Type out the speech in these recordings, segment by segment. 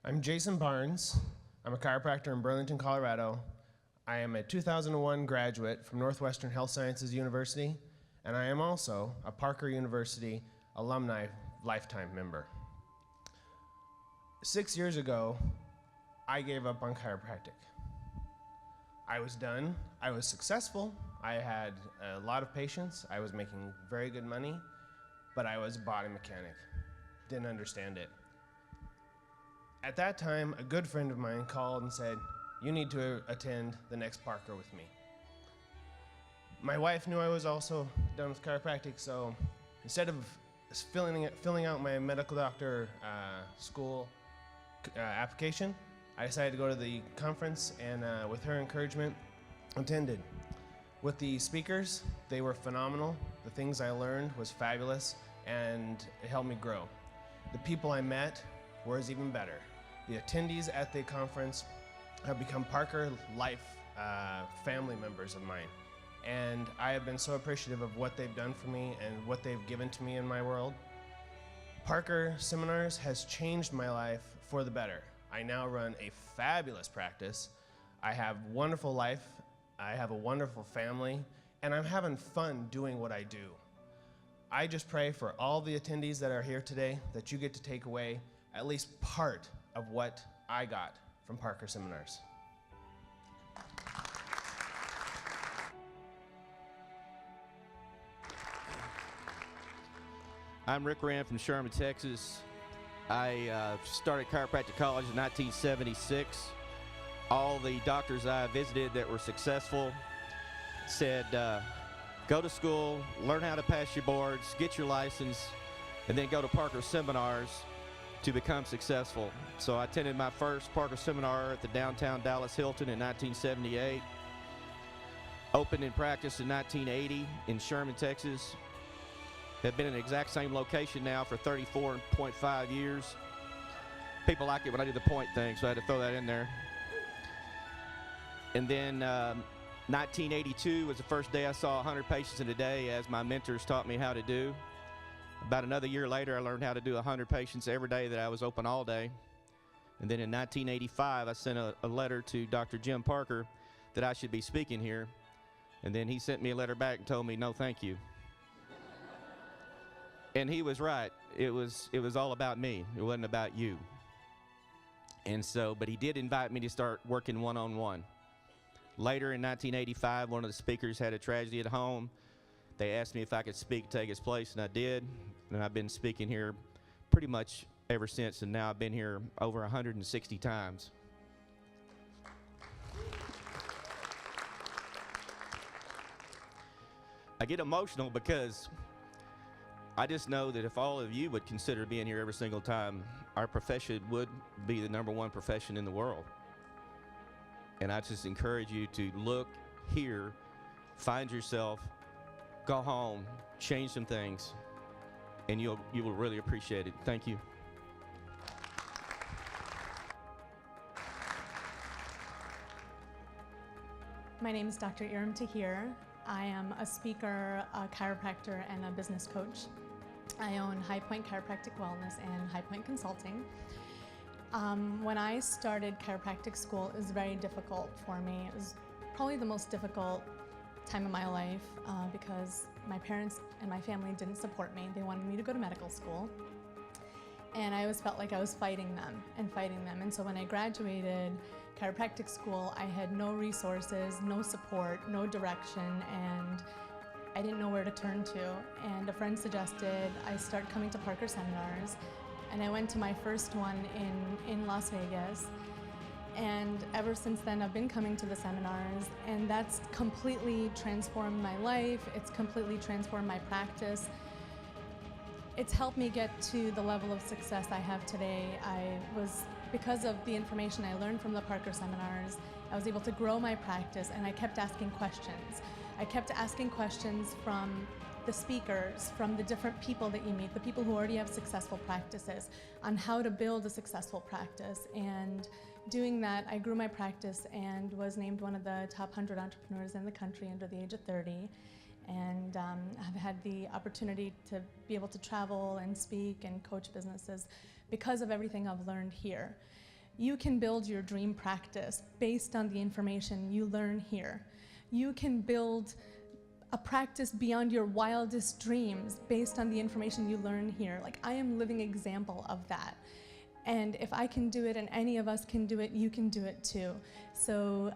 I'm Jason Barnes. I'm a chiropractor in Burlington, Colorado. I am a 2001 graduate from Northwestern Health Sciences University, and I am also a Parker University alumni lifetime member. 6 years ago, I gave up on chiropractic. I was done. I was successful. I had a lot of patients. I was making very good money, but I was a body mechanic. Didn't understand it. At that time, a good friend of mine called and said, "You need to attend the next Parker with me." My wife knew I was also done with chiropractic, so instead of filling out my medical doctor school application, I decided to go to the conference and with her encouragement, attended. With the speakers, they were phenomenal. The things I learned was fabulous, and it helped me grow. The people I met was even better. The attendees at the conference have become Parker Life family members of mine. And I have been so appreciative of what they've done for me and what they've given to me in my world. Parker Seminars has changed my life for the better. I now run a fabulous practice. I have a wonderful life. I have a wonderful family, and I'm having fun doing what I do. I just pray for all the attendees that are here today that you get to take away at least part of what I got from Parker Seminars. I'm Rick Rand from Sherman, Texas. I started chiropractic college in 1976. All the doctors I visited that were successful said, go to school, learn how to pass your boards, get your license, and then go to Parker Seminars to become successful. So I attended my first Parker Seminar at the downtown Dallas Hilton in 1978. Opened in practice in 1980 in Sherman, Texas. Have been in the exact same location now for 34.5 years. People like it when I do the point thing, so I had to throw that in there. And then 1982 was the first day I saw 100 patients in a day, as my mentors taught me how to do. About another year later, I learned how to do 100 patients every day that I was open all day. And then in 1985, I sent a letter to Dr. Jim Parker that I should be speaking here. And then he sent me a letter back and told me, no, thank you. And he was right. It was all about me. It wasn't about you. And so, but he did invite me to start working one-on-one. Later in 1985, one of the speakers had a tragedy at home. They asked me if I could speak, take his place, and I did. And I've been speaking here pretty much ever since, and now I've been here over 160 times. I get emotional because I just know that if all of you would consider being here every single time, our profession would be the #1 profession in the world. And I just encourage you to look here, find yourself, go home, change some things, and you will really appreciate it. Thank you. My name is Dr. Iram Tahir. I am a speaker, a chiropractor, and a business coach. I own High Point Chiropractic Wellness and High Point Consulting. When I started chiropractic school, it was very difficult for me. It was probably the most difficult time of my life because my parents and my family didn't support me. They wanted me to go to medical school, and I always felt like I was fighting them. And so when I graduated chiropractic school, I had no resources, no support, no direction, and I didn't know where to turn to. And a friend suggested I start coming to Parker Seminars, and I went to my first one in Las Vegas. And ever since then, I've been coming to the seminars, and that's completely transformed my life. It's completely transformed my practice. It's helped me get to the level of success I have today. Because of the information I learned from the Parker Seminars, I was able to grow my practice, and I kept asking questions. I kept asking questions from the speakers, from the different people that you meet, the people who already have successful practices, on how to build a successful practice. And doing that, I grew my practice and was named one of the top 100 entrepreneurs in the country under the age of 30. And I've had the opportunity to be able to travel and speak and coach businesses because of everything I've learned here. You can build your dream practice based on the information you learn here. You can build a practice beyond your wildest dreams based on the information you learn here. Like, I am a living example of that. And if I can do it and any of us can do it, you can do it too. So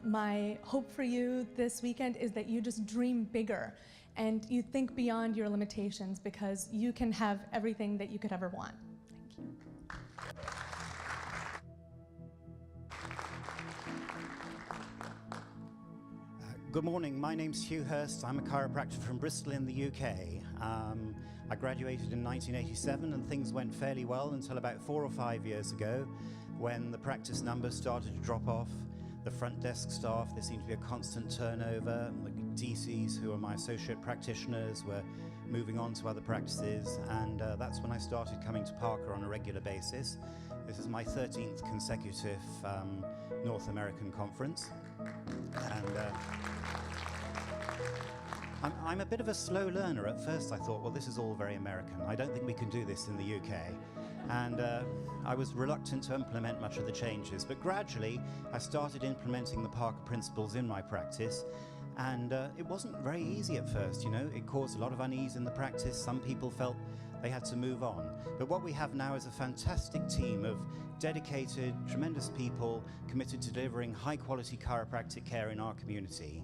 my hope for you this weekend is that you just dream bigger and you think beyond your limitations, because you can have everything that you could ever want. Thank you. Good morning, my name's Hugh Hurst. I'm a chiropractor from Bristol in the UK. I graduated in 1987 and things went fairly well until about 4 or 5 years ago when the practice numbers started to drop off. The front desk staff, there seemed to be a constant turnover. The DCs, who are my associate practitioners, were moving on to other practices, and that's when I started coming to Parker on a regular basis. This is my 13th consecutive North American conference. And I'm a bit of a slow learner. At first I thought, well, this is all very American. I don't think we can do this in the UK. And I was reluctant to implement much of the changes, but gradually I started implementing the Parker principles in my practice, and it wasn't very easy at first, you know. It caused a lot of unease in the practice. Some people felt they had to move on. But what we have now is a fantastic team of dedicated, tremendous people committed to delivering high-quality chiropractic care in our community.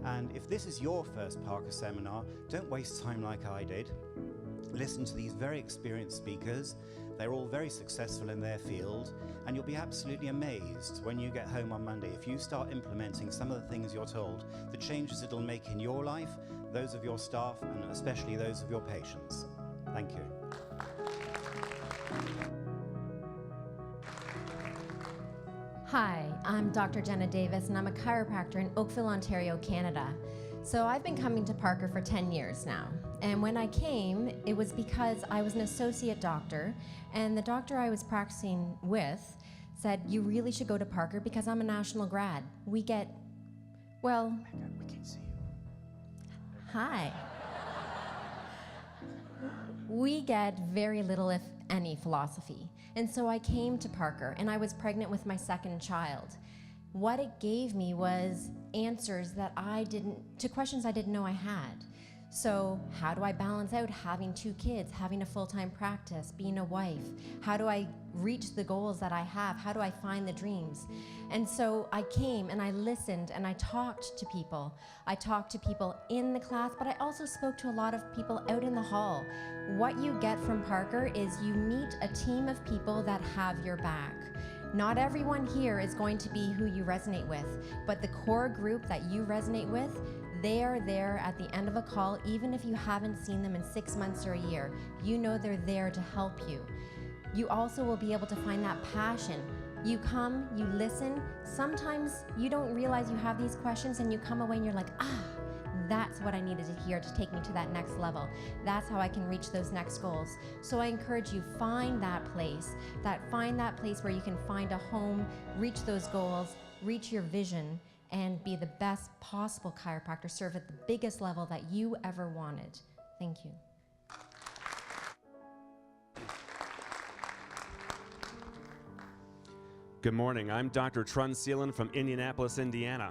And if this is your first Parker seminar, don't waste time like I did. Listen to these very experienced speakers. They're all very successful in their field, and you'll be absolutely amazed when you get home on Monday. If you start implementing some of the things you're told, the changes it'll make in your life, those of your staff, and especially those of your patients. Thank you. Hi, I'm Dr. Jenna Davis, and I'm a chiropractor in Oakville, Ontario, Canada. So I've been coming to Parker for 10 years now. And when I came, it was because I was an associate doctor, and the doctor I was practicing with said, you really should go to Parker because I'm a national grad. We get, well, We can't see you. hi. We get very little, if any, philosophy. And so I came to Parker, and I was pregnant with my second child. What it gave me was answers that to questions I didn't know I had. So how do I balance out having 2 kids, having a full-time practice, being a wife? How do I reach the goals that I have? How do I find the dreams? And so I came and I listened and I talked to people. I talked to people in the class, but I also spoke to a lot of people out in the hall. What you get from Parker is you meet a team of people that have your back. Not everyone here is going to be who you resonate with, but the core group that you resonate with, they are there at the end of a call, even if you haven't seen them in 6 months or a year. You know they're there to help you. You also will be able to find that passion. You come, you listen. Sometimes you don't realize you have these questions and you come away and you're like, that's what I needed to hear to take me to that next level. That's how I can reach those next goals. So I encourage you, find that place where you can find a home, reach those goals, reach your vision, and be the best possible chiropractor, serve at the biggest level that you ever wanted. Thank you. Good morning. I'm Dr. Trun Seelan from Indianapolis, Indiana.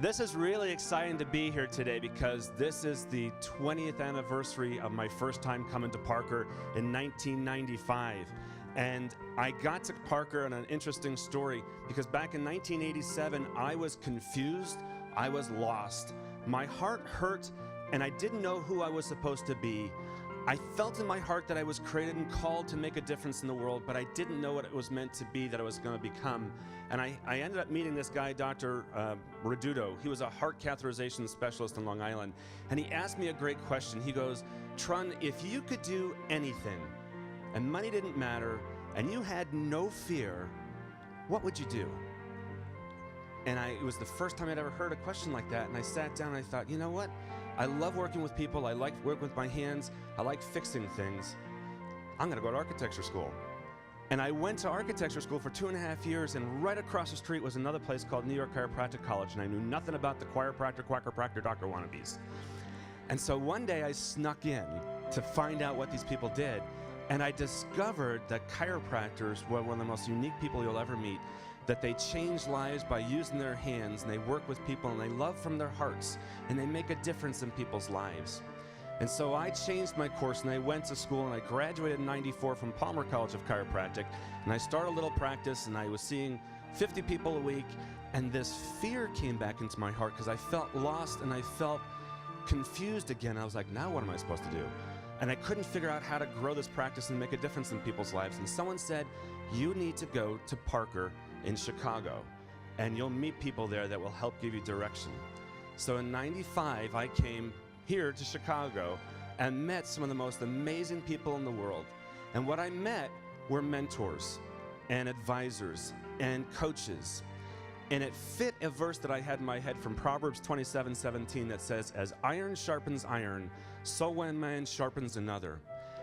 This is really exciting to be here today because this is the 20th anniversary of my first time coming to Parker in 1995. And I got to Parker on an interesting story because back in 1987, I was confused, I was lost. My heart hurt and I didn't know who I was supposed to be. I felt in my heart that I was created and called to make a difference in the world, but I didn't know what it was meant to be, that I was going to become. And I ended up meeting this guy, Dr. Reduto. He was a heart catheterization specialist in Long Island. And he asked me a great question. He goes, Trun, if you could do anything, and money didn't matter, and you had no fear, what would you do? And it was the first time I'd ever heard a question like that, and I sat down and I thought, you know what? I love working with people, I like working with my hands, I like fixing things. I'm gonna go to architecture school. And I went to architecture school for 2.5 years, and right across the street was another place called New York Chiropractic College, and I knew nothing about the chiropractor, quackerpractor, doctor wannabes. And so one day I snuck in to find out what these people did, And I discovered that chiropractors were one of the most unique people you'll ever meet, that they change lives by using their hands, and they work with people, and they love from their hearts, and they make a difference in people's lives. And so I changed my course, and I went to school, and I graduated in '94 from Palmer College of Chiropractic, and I started a little practice, and I was seeing 50 people a week, and this fear came back into my heart because I felt lost and I felt confused again. I was like, now what am I supposed to do? And I couldn't figure out how to grow this practice and make a difference in people's lives. And someone said, you need to go to Parker in Chicago, and you'll meet people there that will help give you direction. So in '95, I came here to Chicago and met some of the most amazing people in the world. And what I met were mentors and advisors and coaches. And it fit a verse that I had in my head from Proverbs 27:17 that says, as iron sharpens iron, so one man sharpens another.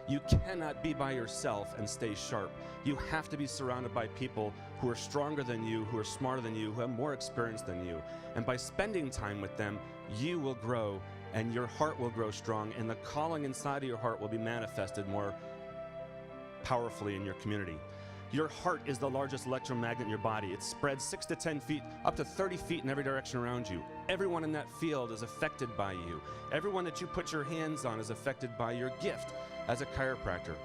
You cannot be by yourself and stay sharp. You have to be surrounded by people who are stronger than you, who are smarter than you, who have more experience than you. And by spending time with them, you will grow and your heart will grow strong, and the calling inside of your heart will be manifested more powerfully in your community. Your heart is the largest electromagnet in your body. It spreads 6 to 10 feet, up to 30 feet in every direction around you. Everyone in that field is affected by you. Everyone that you put your hands on is affected by your gift as a chiropractor.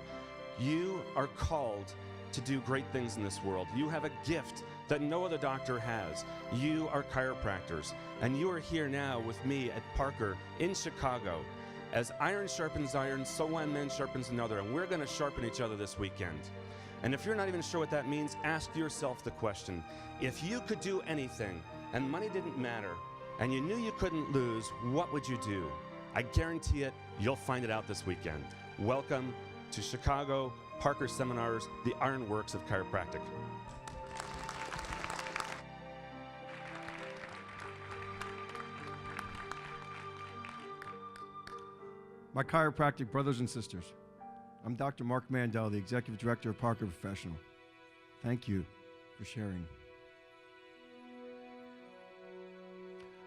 You are called to do great things in this world. You have a gift that no other doctor has. You are chiropractors, and you are here now with me at Parker in Chicago. As iron sharpens iron, so one man sharpens another, and we're going to sharpen each other this weekend. And if you're not even sure what that means, ask yourself the question. If you could do anything and money didn't matter and you knew you couldn't lose, what would you do? I guarantee it, you'll find it out this weekend. Welcome to Chicago Parker Seminars, the Ironworks of Chiropractic. My chiropractic brothers and sisters, I'm Dr. Mark Mandell, the Executive Director of Parker Professional. Thank you for sharing.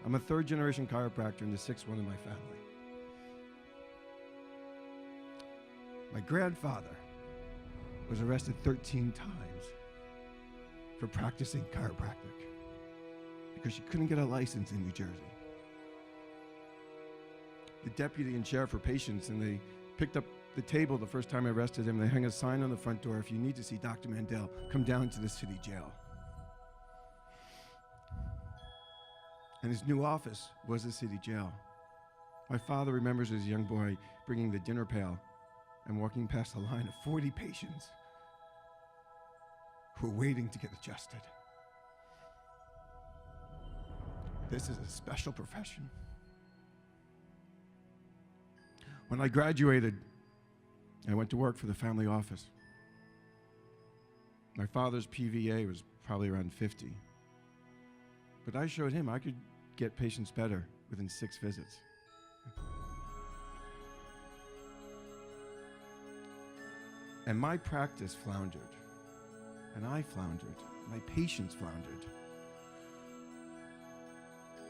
I'm a third-generation chiropractor and the sixth one in my family. My grandfather was arrested 13 times for practicing chiropractic because she couldn't get a license in New Jersey. The deputy and sheriff were patients, and they picked up the table the first time I arrested him. They hung a sign on the front door, if you need to see Dr. Mandell, come down to the city jail. And his new office was the city jail. My father remembers as a young boy bringing the dinner pail and walking past a line of 40 patients who were waiting to get adjusted. This is a special profession. When I graduated, I went to work for the family office. My father's PVA was probably around 50. But I showed him I could get patients better within 6 visits. And my practice floundered. And I floundered. My patients floundered.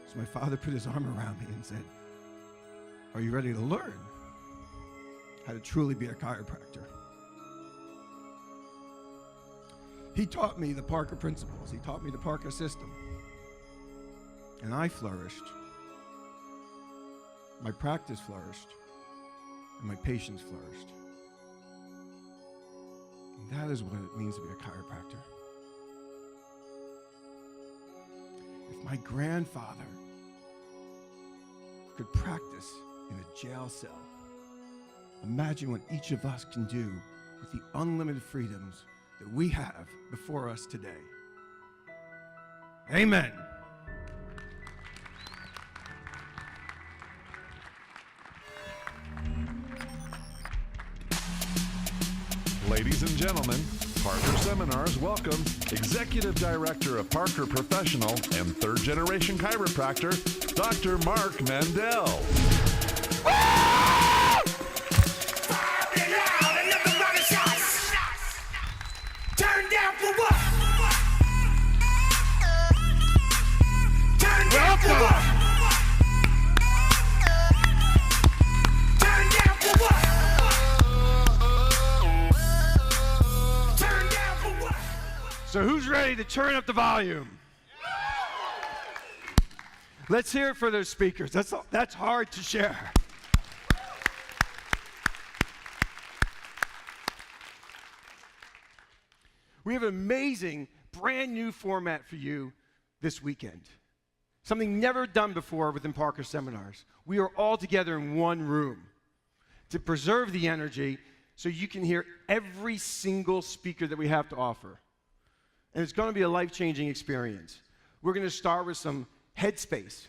So my father put his arm around me and said, "Are you ready to learn how to truly be a chiropractor?" He taught me the Parker principles. He taught me the Parker system. And I flourished. My practice flourished. And my patients flourished. And that is what it means to be a chiropractor. If my grandfather could practice in a jail cell, imagine what each of us can do with the unlimited freedoms that we have before us today. Amen. Ladies and gentlemen, Parker Seminars welcome Executive Director of Parker Professional and third-generation chiropractor, Dr. Mark Mandell. Turn down for what? Turn down for what? Turn down for what? So who's ready to turn up the volume? Let's hear it for those speakers. That's hard to share. We have an amazing, brand new format for you this weekend. Something never done before within Parker Seminars. We are all together in one room to preserve the energy so you can hear every single speaker that we have to offer. And it's going to be a life-changing experience. We're going to start with some headspace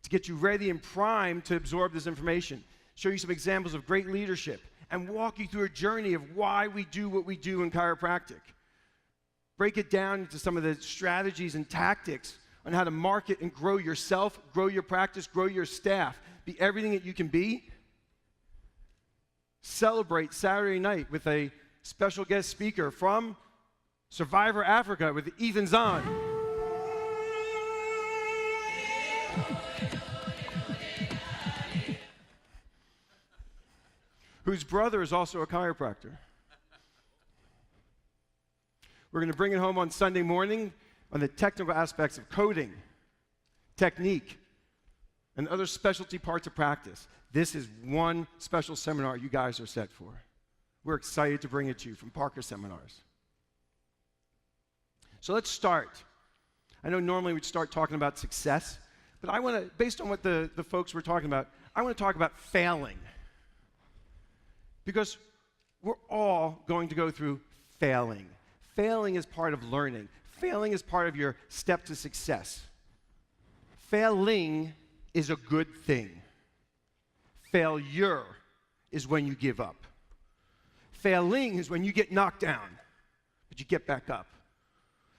to get you ready and primed to absorb this information, show you some examples of great leadership, and walk you through a journey of why we do what we do in chiropractic. Break it down into some of the strategies and tactics on how to market and grow yourself, grow your practice, grow your staff, be everything that you can be. Celebrate Saturday night with a special guest speaker from Survivor Africa with Ethan Zahn. Whose brother is also a chiropractor. We're going to bring it home on Sunday morning on the technical aspects of coding, technique, and other specialty parts of practice. This is one special seminar you guys are set for. We're excited to bring it to you from Parker Seminars. So let's start. I know normally we'd start talking about success, but I want to, based on what the folks were talking about, I want to talk about failing. Because we're all going to go through failing. Failing is part of learning. Failing is part of your step to success. Failing is a good thing. Failure is when you give up. Failing is when you get knocked down, but you get back up.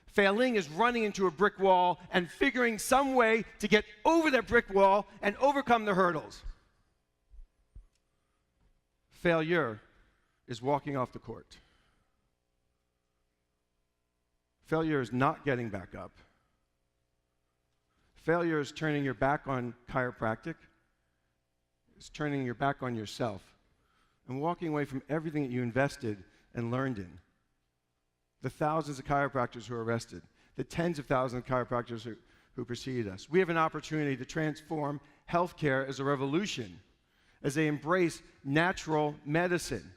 Failing is running into a brick wall and figuring some way to get over that brick wall and overcome the hurdles. Failure is walking off the court. Failure is not getting back up. Failure is turning your back on chiropractic. It's turning your back on yourself and walking away from everything that you invested and learned in. The thousands of chiropractors who are arrested, the tens of thousands of chiropractors who preceded us. We have an opportunity to transform healthcare as a revolution, as they embrace natural medicine,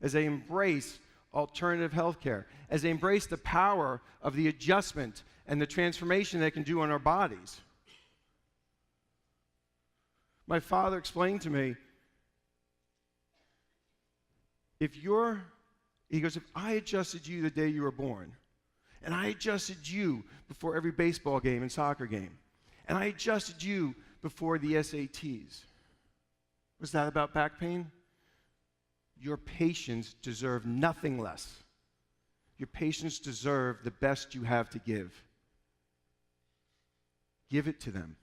as they embrace alternative healthcare, as they embrace the power of the adjustment and the transformation they can do on our bodies. My father explained to me, he goes, if I adjusted you the day you were born, and I adjusted you before every baseball game and soccer game, and I adjusted you before the SATs, was that about back pain? Your patients deserve nothing less. Your patients deserve the best you have to give. Give it to them.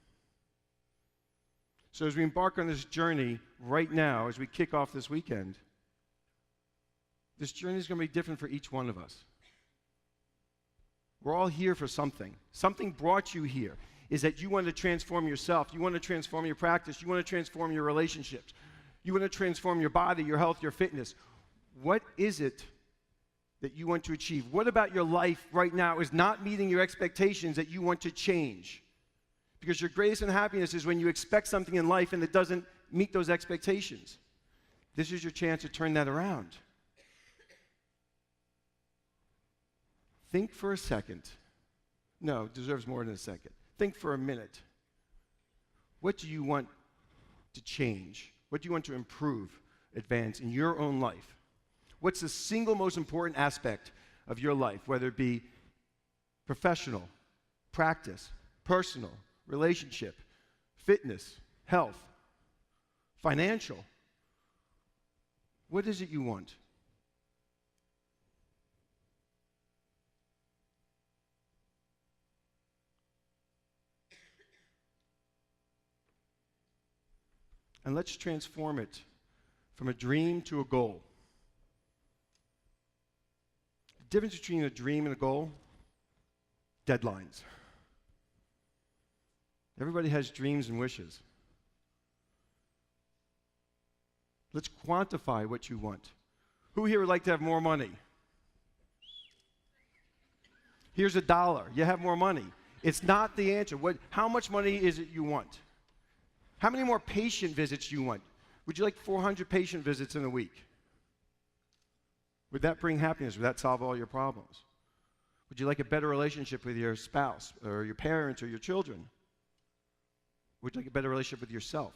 So as we embark on this journey right now, as we kick off this weekend, this journey is going to be different for each one of us. We're all here for something. Something brought you here. Is that you want to transform yourself. You want to transform your practice. You want to transform your relationships. You want to transform your body, your health, your fitness. What is it that you want to achieve? What about your life right now is not meeting your expectations that you want to change? Because your greatest unhappiness is when you expect something in life and it doesn't meet those expectations. This is your chance to turn that around. Think for a second. No, it deserves more than a second. Think for a minute. What do you want to change? What do you want to improve, advance in your own life? What's the single most important aspect of your life, whether it be professional, practice, personal, relationship, fitness, health, financial? What is it you want? And let's transform it from a dream to a goal. The difference between a dream and a goal, deadlines. Everybody has dreams and wishes. Let's quantify what you want. Who here would like to have more money? Here's $1. You have more money. It's not the answer. How much money is it you want? How many more patient visits do you want? Would you like 400 patient visits in a week? Would that bring happiness? Would that solve all your problems? Would you like a better relationship with your spouse or your parents or your children? Would you like a better relationship with yourself?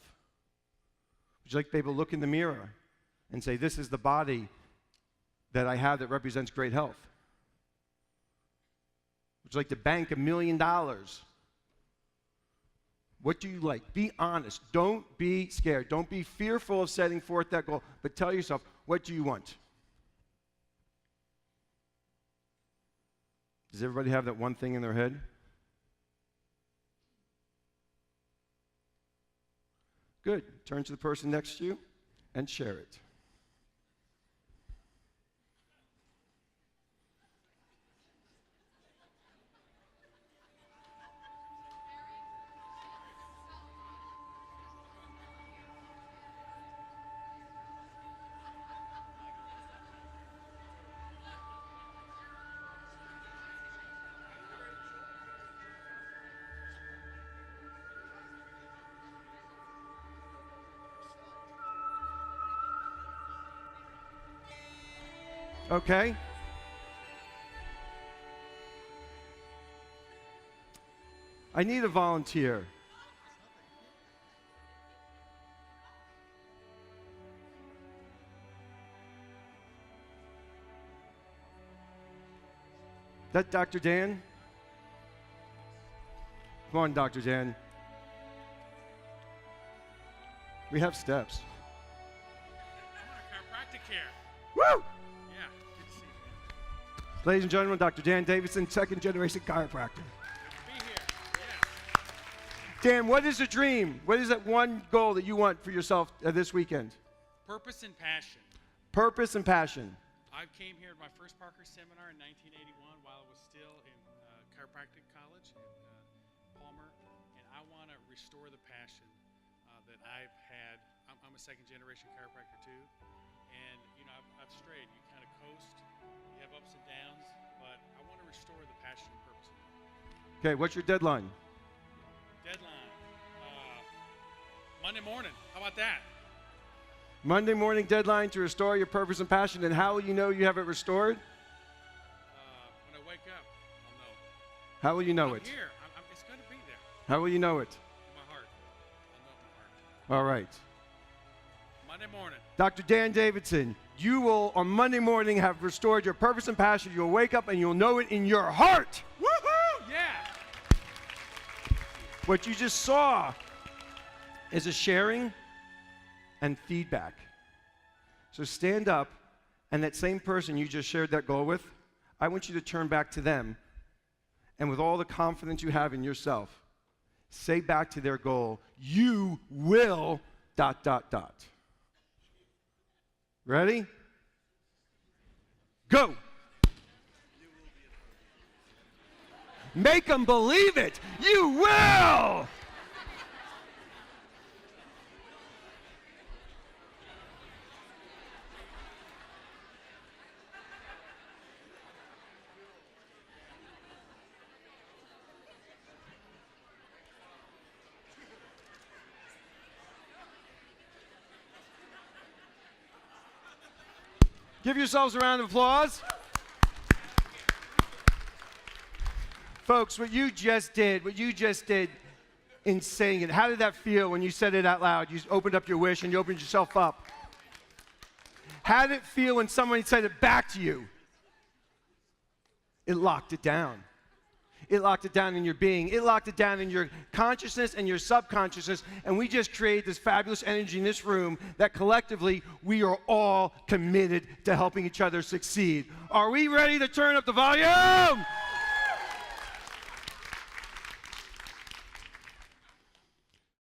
Would you like to be able to look in the mirror and say, this is the body that I have that represents great health? Would you like to bank $1 million? What do you like? Be honest. Don't be scared. Don't be fearful of setting forth that goal, but tell yourself, what do you want? Does everybody have that one thing in their head? Good. Turn to the person next to you and share it. Okay? I need a volunteer. That Dr. Dan? Come on, Dr. Dan. We have steps. Chiropractic here. Woo! Yeah, good to see you, man. Ladies and gentlemen, Dr. Dan Davidson, second-generation chiropractor. Be here. Yeah. Dan, what is a dream? What is that one goal that you want for yourself this weekend? Purpose and passion. Purpose and passion. I came here at my first Parker seminar in 1981 while I was still in chiropractic college in Palmer, and I want to restore the passion that I've had. I'm a second-generation chiropractor too, and you know I've strayed. You kind of coast, you have ups and downs, but I want to restore the passion and purpose of it. Okay, what's your deadline? Deadline Monday morning. How about that? Monday morning deadline to restore your purpose and passion. And how will you know you have it restored? When I wake up, I'll know. How will you know I'm it? here. It's going to be there How will you know it? in my heart. I'll know it in my heart. All right. Monday morning. Dr. Dan Davidson, you will on Monday morning have restored your purpose and passion. You'll wake up and you'll know it in your heart. Woohoo! Yeah. What you just saw is a sharing and feedback. So stand up, and that same person you just shared that goal with, I want you to turn back to them, and with all the confidence you have in yourself, say back to their goal, you will ... Ready? Go! Make them believe it! You will! Give yourselves a round of applause. Folks, what you just did in saying it, how did that feel when you said it out loud? You opened up your wish and you opened yourself up. How did it feel when someone said it back to you? It locked it down. It locked it down in your being. It locked it down in your consciousness and your subconsciousness. And we just created this fabulous energy in this room that collectively we are all committed to helping each other succeed. Are we ready to turn up the volume?